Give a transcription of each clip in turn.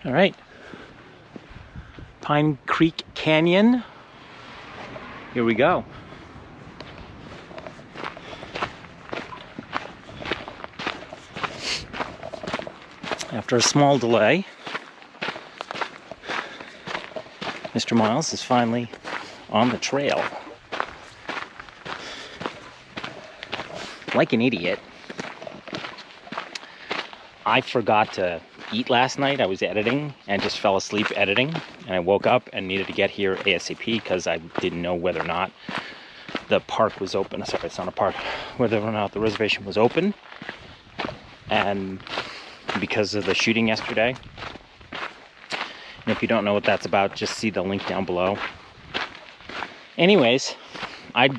All right, Pine Creek Canyon. Here we go. After a small delay, Mr. Miles is finally on the trail. Like an idiot, I forgot to eat last night. I was editing and just fell asleep editing, and I woke up and needed to get here ASAP because I didn't know whether or not the park was open. Sorry, it's not a park. Whether or not the reservation was open, and because of the shooting yesterday. And if you don't know what that's about, just see the link down below. Anyways, I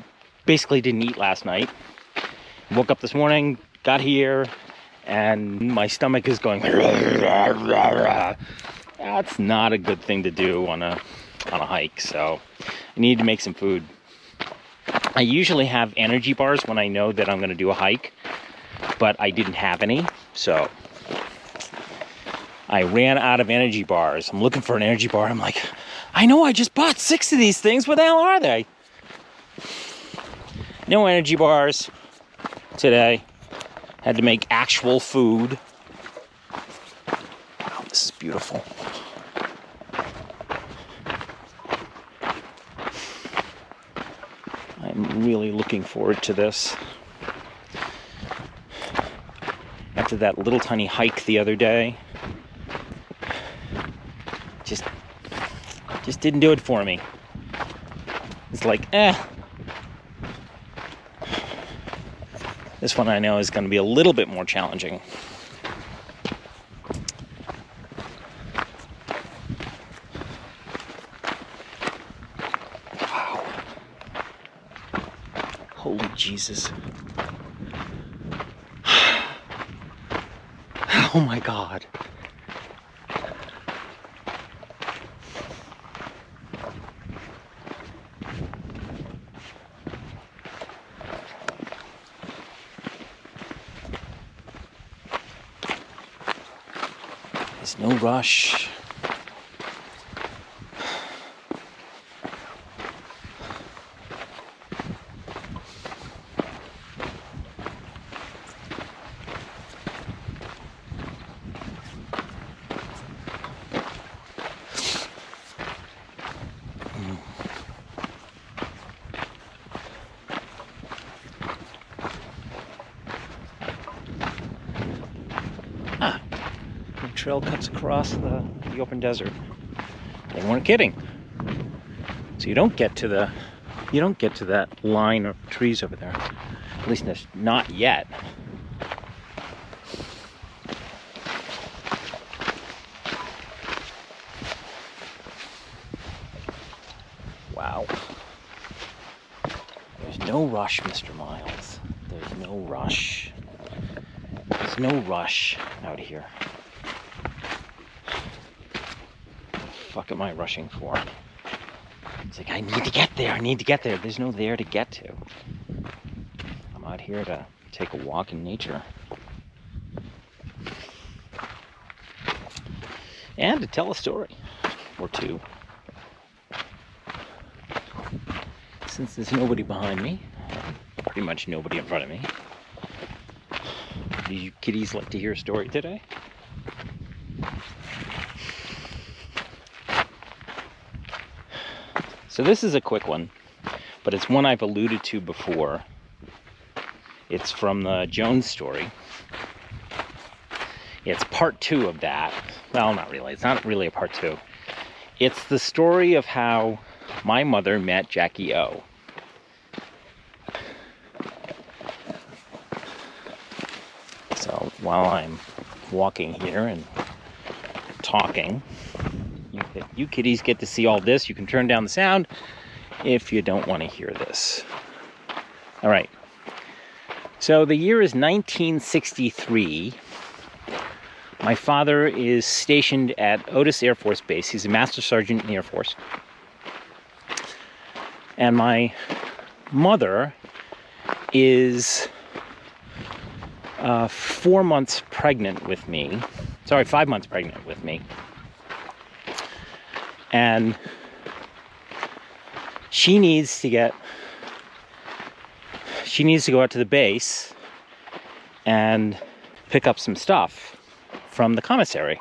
basically didn't eat last night. Woke up this morning, got here, and my stomach is going. That's not a good thing to do on a hike. So I need to make some food. I usually have energy bars when I know that I'm going to do a hike, but I didn't have any, so I ran out of energy bars. I'm looking for an energy bar. I'm like, I know I just bought 6 of these things. Where the hell are they? No energy bars today. Had to make actual food. Wow, this is beautiful. I'm really looking forward to this. After that little tiny hike the other day, just didn't do it for me. It's like, This one I know is going to be a little bit more challenging. Wow. Holy Jesus. Oh my God. There's no rush. Trail cuts across the open desert. They weren't kidding. So you don't get to that line of trees over there. At least not yet. Wow. There's no rush, Mr. Miles. There's no rush. There's no rush out here. What the fuck am I rushing for? It's like, I need to get there. I need to get there. There's no there to get to. I'm out here to take a walk in nature. And to tell a story or two. Since there's nobody behind me, pretty much nobody in front of me. Do you kitties like to hear a story today? So this is a quick one, but it's one I've alluded to before. It's from the Joan story. It's part 2 of that. Well, not really. It's not really a part 2. It's the story of how my mother met Jackie O. So while I'm walking here and talking, you kiddies get to see all this. You can turn down the sound if you don't want to hear this. All right. So the year is 1963. My father is stationed at Otis Air Force Base. He's a master sergeant in the Air Force. And my mother is 4 months pregnant with me. Sorry, 5 months pregnant with me. And she needs to go out to the base and pick up some stuff from the commissary.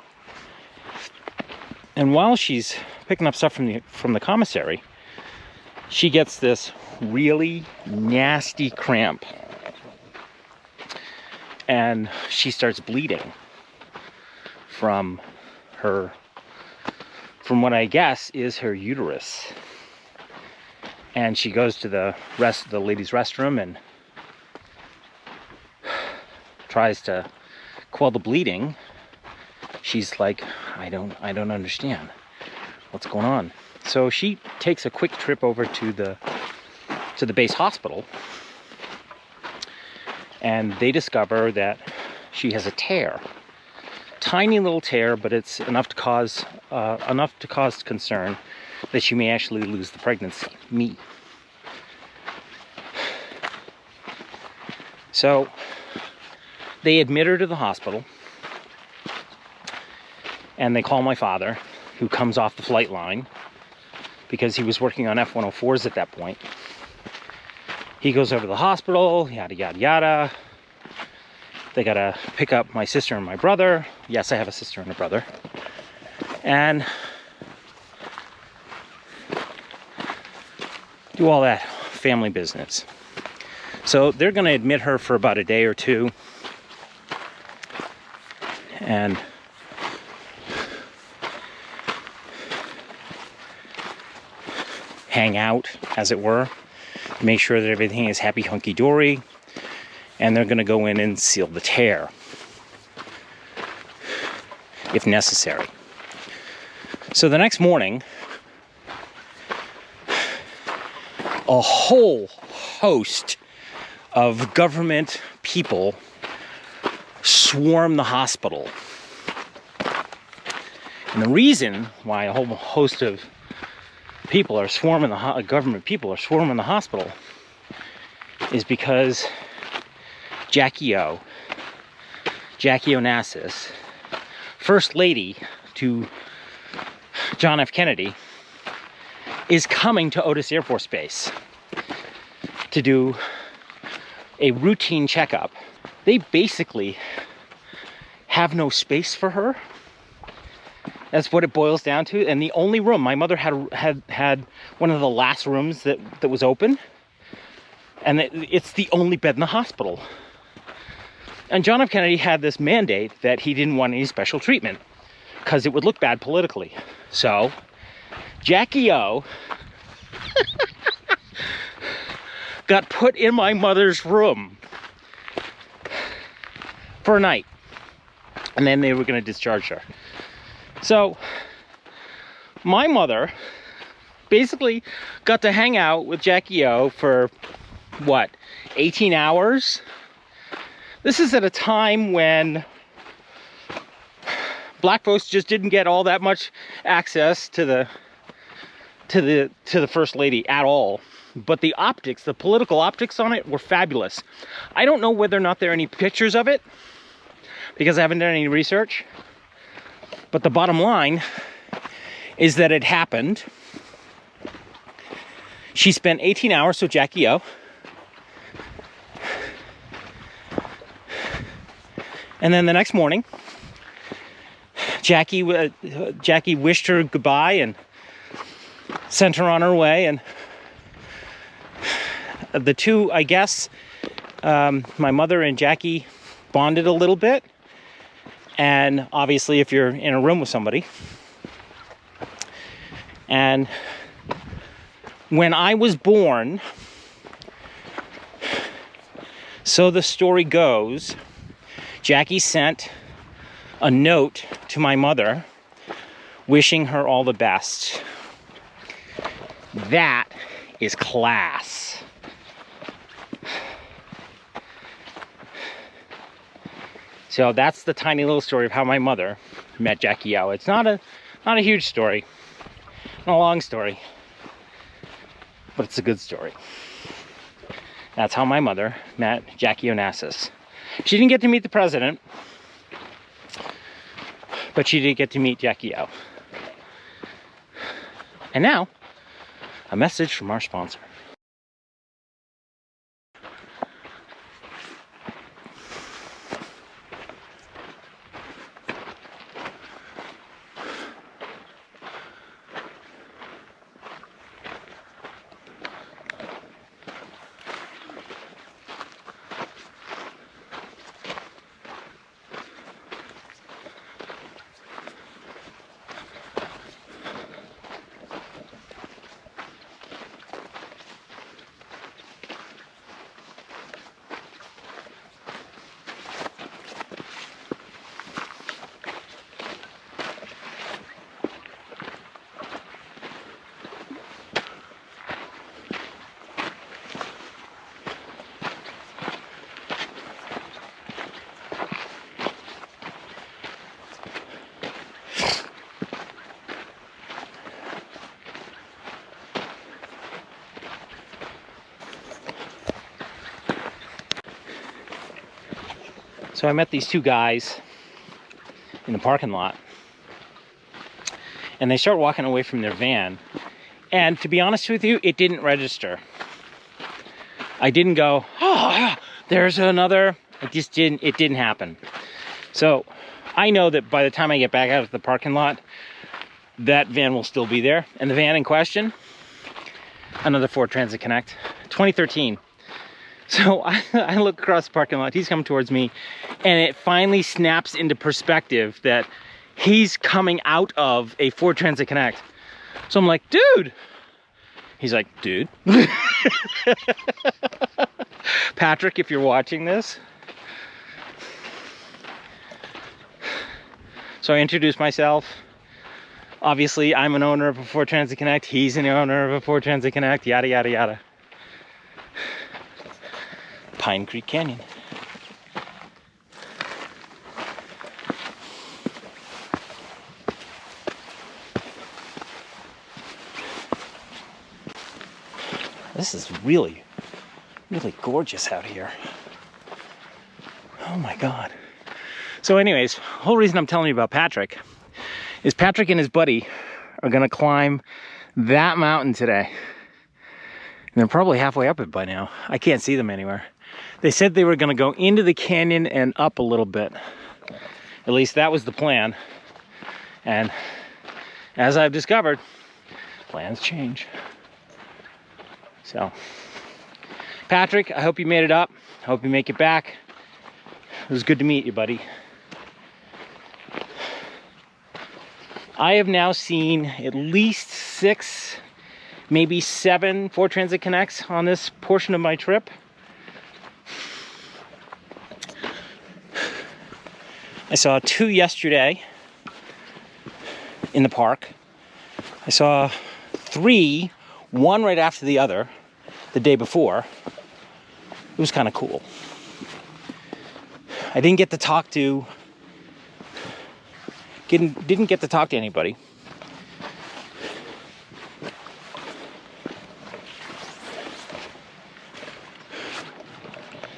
And while she's picking up stuff from the commissary, she gets this really nasty cramp, and she starts bleeding from what I guess is her uterus. And she goes to the ladies' restroom and tries to quell the bleeding. She's like, I don't understand what's going on. So she takes a quick trip over to the base hospital, and they discover that she has a tear, tiny little tear, but it's enough to cause concern that she may actually lose the pregnancy. Me. So they admit her to the hospital, and they call my father, who comes off the flight line because he was working on F-104s at that point. He goes over to the hospital, yada, yada, yada. They gotta pick up my sister and my brother. Yes, I have a sister and a brother. And do all that family business. So they're gonna admit her for about a day or two. And hang out, as it were. Make sure that everything is happy hunky-dory. And they're gonna go in and seal the tear, if necessary. So the next morning, a whole host of government people swarm the hospital. And the reason why a whole host of people are swarming government people are swarming the hospital is because Jackie Onassis, First Lady to John F. Kennedy, is coming to Otis Air Force Base to do a routine checkup. They basically have no space for her. That's what it boils down to. And the only room, my mother had one of the last rooms that was open, and it's the only bed in the hospital. And John F. Kennedy had this mandate that he didn't want any special treatment because it would look bad politically. So Jackie O got put in my mother's room for a night, and then they were going to discharge her. So my mother basically got to hang out with Jackie O for, what, 18 hours? This is at a time when black folks just didn't get all that much access to the First Lady at all. But the optics, the political optics on it were fabulous. I don't know whether or not there are any pictures of it because I haven't done any research. But the bottom line is that it happened. She spent 18 hours with Jackie O. And then the next morning, Jackie wished her goodbye and sent her on her way. And the two, I guess, my mother and Jackie bonded a little bit. And obviously, if you're in a room with somebody. And when I was born, so the story goes, Jackie sent a note to my mother wishing her all the best. That is class. So that's the tiny little story of how my mother met Jackie O. It's not a huge story, not a long story, but it's a good story. That's how my mother met Jackie Onassis. She didn't get to meet the president, but she did get to meet Jackie O. And now, a message from our sponsor. So I met these two guys in the parking lot, and they start walking away from their van. And to be honest with you, it didn't register. I didn't go, oh, there's another. It didn't happen. So I know that by the time I get back out of the parking lot, that van will still be there. And the van in question, another Ford Transit Connect, 2013. So I look across the parking lot, he's coming towards me, and it finally snaps into perspective that he's coming out of a Ford Transit Connect. So I'm like, dude. He's like, dude. Patrick, if you're watching this. So I introduced myself. Obviously, I'm an owner of a Ford Transit Connect. He's an owner of a Ford Transit Connect. Yada, yada, yada. Pine Creek Canyon. This is really, really gorgeous out here. Oh my God. So anyways, the whole reason I'm telling you about Patrick is Patrick and his buddy are gonna climb that mountain today. And they're probably halfway up it by now. I can't see them anywhere. They said they were gonna go into the canyon and up a little bit. At least that was the plan. And as I've discovered, plans change. So, Patrick, I hope you made it up. I hope you make it back. It was good to meet you, buddy. I have now seen at least 6, maybe 7 Ford Transit Connects on this portion of my trip. I saw 2 yesterday in the park. I saw 3, one right after the other, the day before. It was kind of cool. I didn't get to talk to anybody.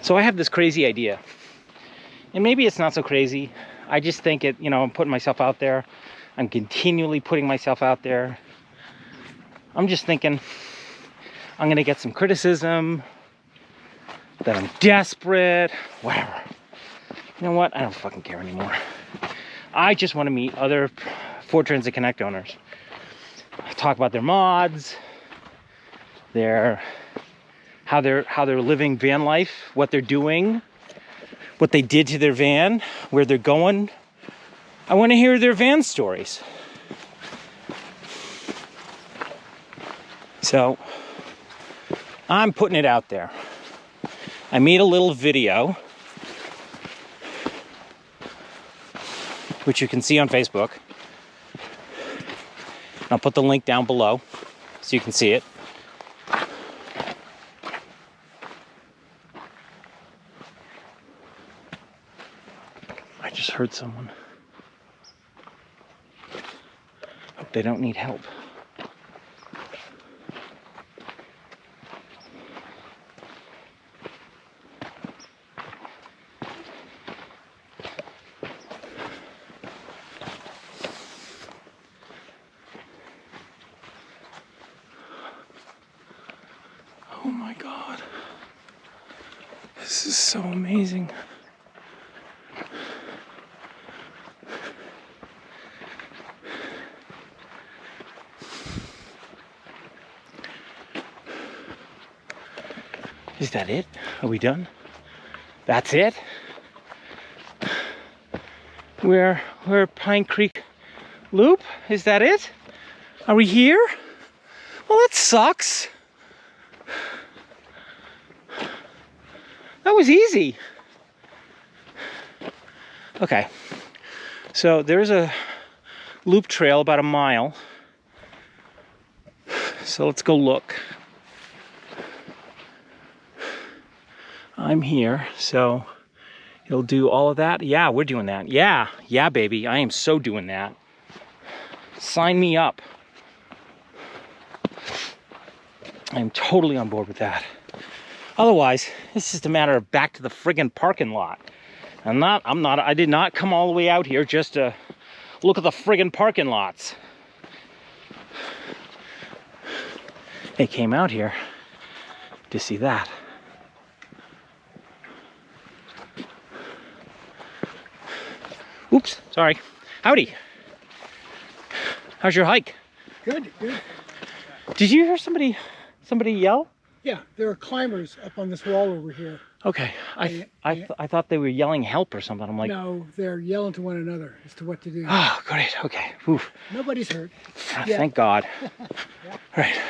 So I have this crazy idea. And maybe it's not so crazy. I just think it, I'm putting myself out there. I'm continually putting myself out there. I'm just thinking I'm gonna get some criticism, that I'm desperate, whatever. You know what? I don't fucking care anymore. I just want to meet other Ford Transit Connect owners. Talk about their mods, how they're living van life, what they're doing, what they did to their van, where they're going. I want to hear their van stories. So I'm putting it out there. I made a little video, which you can see on Facebook. I'll put the link down below so you can see it. I just heard someone. Hope they don't need help. Oh my God. This is so amazing. Is that it? Are we done? That's it? We're Pine Creek Loop? Is that it? Are we here? Well, that sucks. That was easy. Okay, so there's a loop trail about a mile. So let's go look. I'm here, so it'll do all of that. Yeah, we're doing that. Yeah, baby, I am so doing that. Sign me up. I'm totally on board with that. Otherwise, it's just a matter of back to the friggin' parking lot. I did not come all the way out here just to look at the friggin' parking lots. I came out here to see that. Oops, sorry. Howdy. How's your hike? Good, good. Did you hear somebody yell? Yeah, there are climbers up on this wall over here. Okay, I thought they were yelling help or something. I'm like, no, they're yelling to one another as to what to do. Oh, great. Okay. Oof. Nobody's hurt. Thank God. Yeah. All right.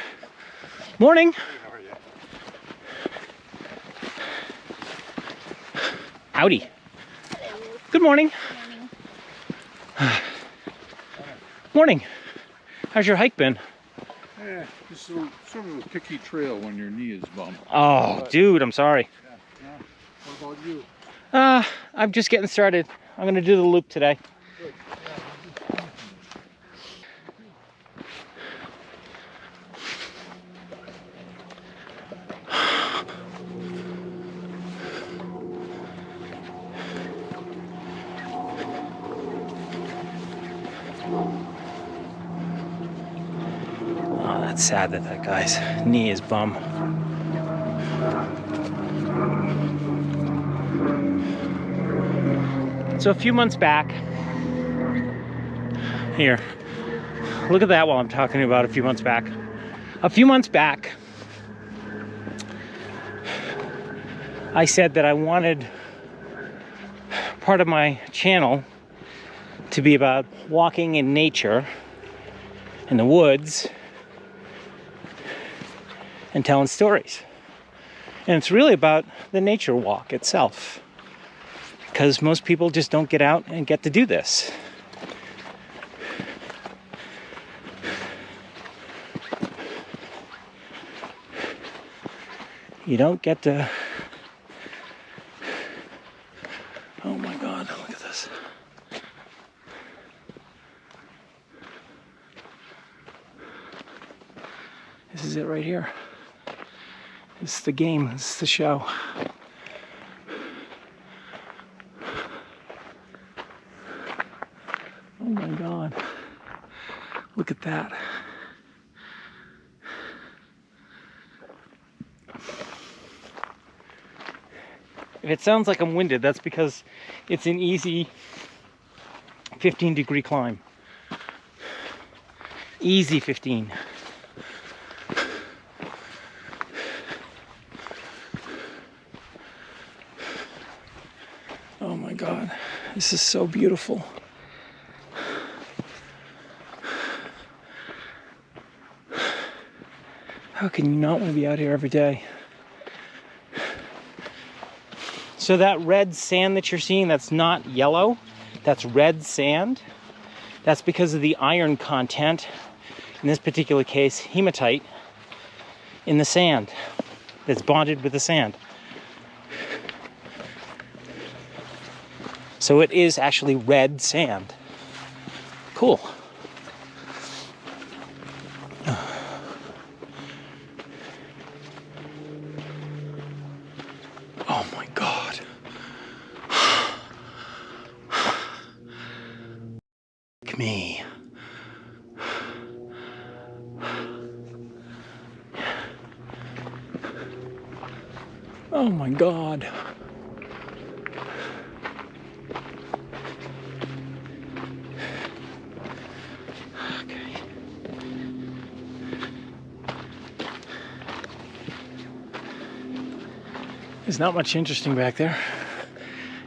Morning. Hey, how are you? Howdy. Good morning. Morning. How's your hike been? Yeah, just sort of a picky trail when your knee is bumped. Oh, dude, I'm sorry. Yeah. What about you? I'm just getting started. I'm gonna do the loop today. Good. Oh, that's sad that guy's knee is bum. So a few months back, here, look at that while I'm talking about a few months back. A few months back, I said that I wanted part of my channel to be about walking in nature, in the woods, and telling stories. And it's really about the nature walk itself, because most people just don't get out and get to do this. You don't get to... Oh my God, look at this. This is it right here. This is the game, this is the show. Oh my God. Look at that. If it sounds like I'm winded, that's because it's an easy 15-degree climb. Easy 15. Oh my God, this is so beautiful. How can you not want to be out here every day? So that red sand that you're seeing, that's not yellow, that's red sand. That's because of the iron content, in this particular case, hematite, in the sand. That's bonded with the sand. So it is actually red sand. Cool. Oh my God. Look at me. Oh my God. Okay. There's not much interesting back there,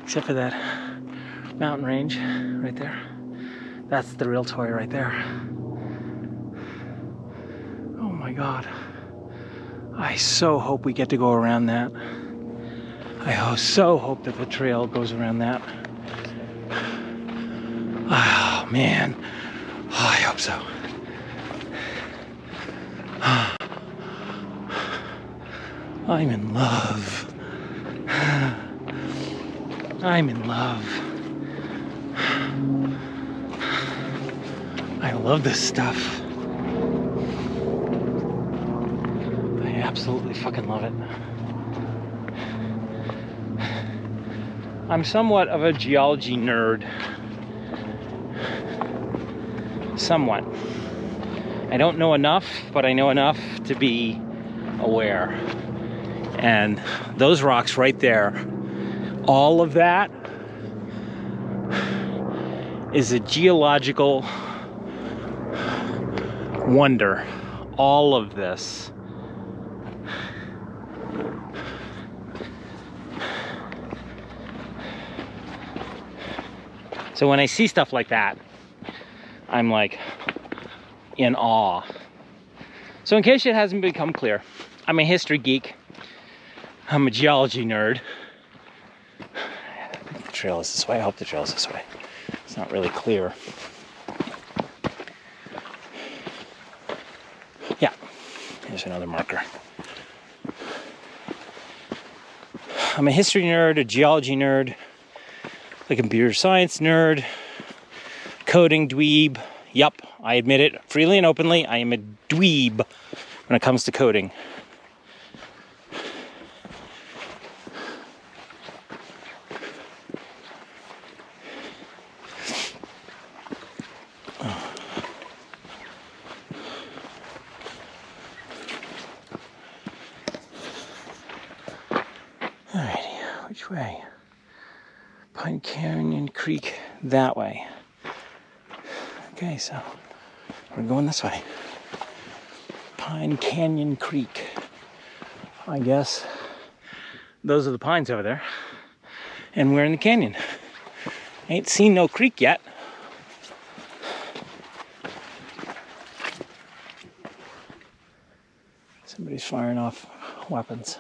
except for that mountain range right there. That's the real toy right there. Oh my God. I so hope we get to go around that. I so hope that the trail goes around that. Oh man. Oh, I hope so. I'm in love. I'm in love. I love this stuff. I absolutely fucking love it. I'm somewhat of a geology nerd. Somewhat. I don't know enough, but I know enough to be aware. And those rocks right there, all of that is a geological wonder. All of this. So when I see stuff like that, I'm like in awe. So in case it hasn't become clear, I'm a history geek. I'm a geology nerd. I think the trail is this way. I hope the trail is this way. It's not really clear. Yeah, here's another marker. I'm a history nerd, a geology nerd, a computer science nerd, coding dweeb. Yup, I admit it freely and openly. I am a dweeb when it comes to coding. Alrighty, which way? Pine Canyon Creek that way. Okay, so we're going this way. Pine Canyon Creek. I guess those are the pines over there. And we're in the canyon. Ain't seen no creek yet. Somebody's firing off weapons.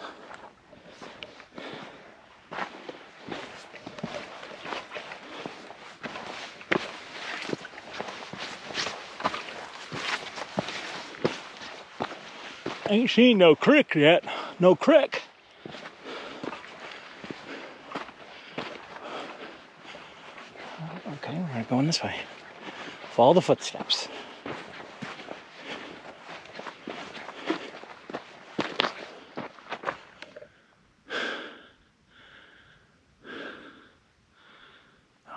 Ain't seen no creek yet. No creek. Okay, we're going this way. Follow the footsteps.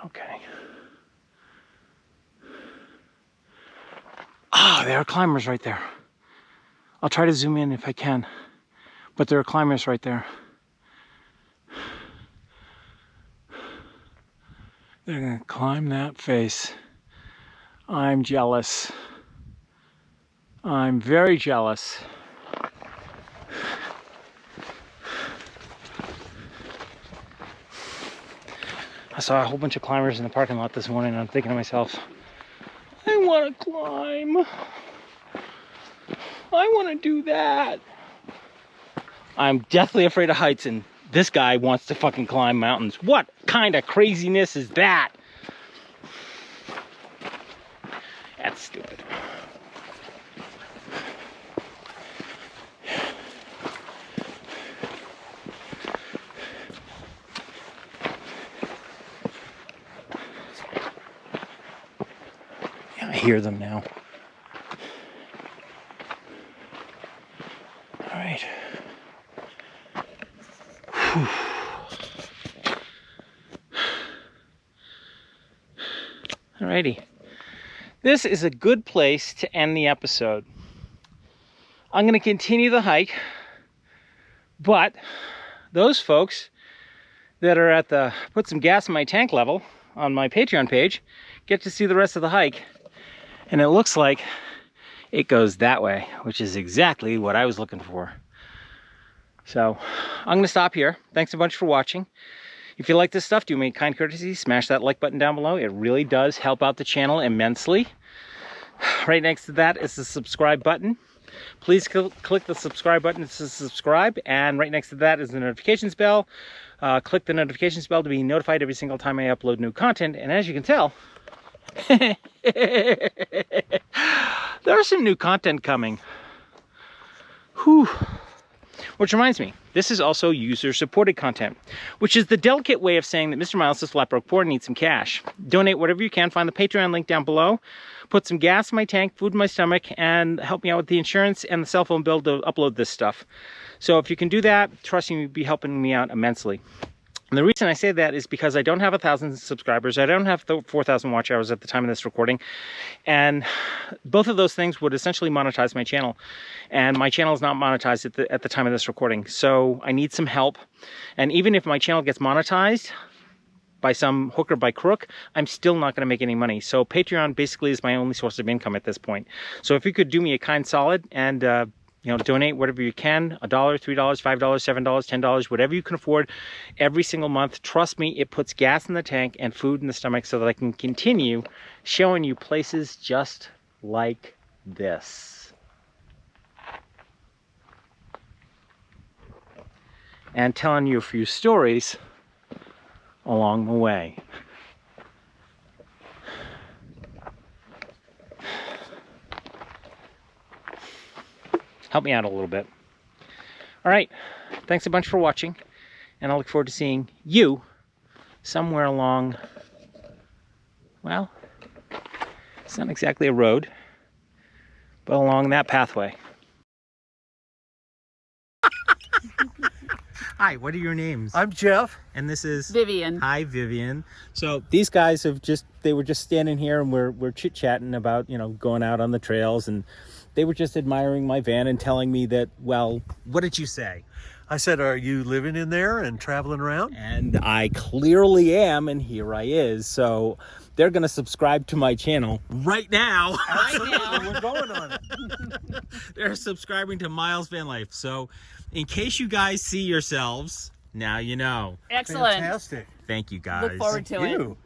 Okay. Ah, there are climbers right there. I'll try to zoom in if I can, but there are climbers right there. They're gonna climb that face. I'm jealous. I'm very jealous. I saw a whole bunch of climbers in the parking lot this morning and I'm thinking to myself, I wanna climb. I wanna do that. I'm deathly afraid of heights and this guy wants to fucking climb mountains. What kind of craziness is that? That's stupid. Yeah, I hear them now. All right. Whew. Alrighty. This is a good place to end the episode. I'm going to continue the hike, but those folks that are at the put some gas in my tank level on my Patreon page get to see the rest of the hike. And it looks like it goes that way, which is exactly what I was looking for. So I'm gonna stop here. Thanks a bunch for watching. If you like this stuff, do me a kind courtesy, smash that like button down below. It really does help out the channel immensely. Right next to that is the subscribe button. Please click the subscribe button to subscribe, and right next to that is the notifications bell. Click the notifications bell to be notified every single time I upload new content. And as you can tell, there's some new content coming. Whew. Which reminds me, this is also user-supported content, which is the delicate way of saying that Mr. Miles is flat broke poor and needs some cash. Donate whatever you can. Find the Patreon link down below. Put some gas in my tank, food in my stomach, and help me out with the insurance and the cell phone bill to upload this stuff. So if you can do that, trust me, you'll be helping me out immensely. And the reason I say that is because I don't have 1,000 subscribers. I don't have 4,000 watch hours at the time of this recording. And both of those things would essentially monetize my channel. And my channel is not monetized at the time of this recording. So I need some help. And even if my channel gets monetized by some hook or by crook, I'm still not going to make any money. So Patreon basically is my only source of income at this point. So if you could do me a kind solid and donate whatever you can, $1, $3, $5, $7, $10, whatever you can afford every single month. Trust me, it puts gas in the tank and food in the stomach so that I can continue showing you places just like this. And telling you a few stories along the way. Help me out a little bit. All right, thanks a bunch for watching, and I look forward to seeing you somewhere along, well, it's not exactly a road, but along that pathway. Hi, what are your names? I'm Jeff. And this is Vivian. Hi, Vivian. So these guys they were just standing here and we're chit-chatting about, going out on the trails, and they were just admiring my van and telling me that, well, what did you say? I said, are you living in there and traveling around? And I clearly am, and here I is. So they're going to subscribe to my channel right now. Absolutely, we're going on it. They're subscribing to Miles Van Life. So in case you guys see yourselves, now you know. Excellent. Fantastic. Thank you, guys. Look forward to Thank it. you.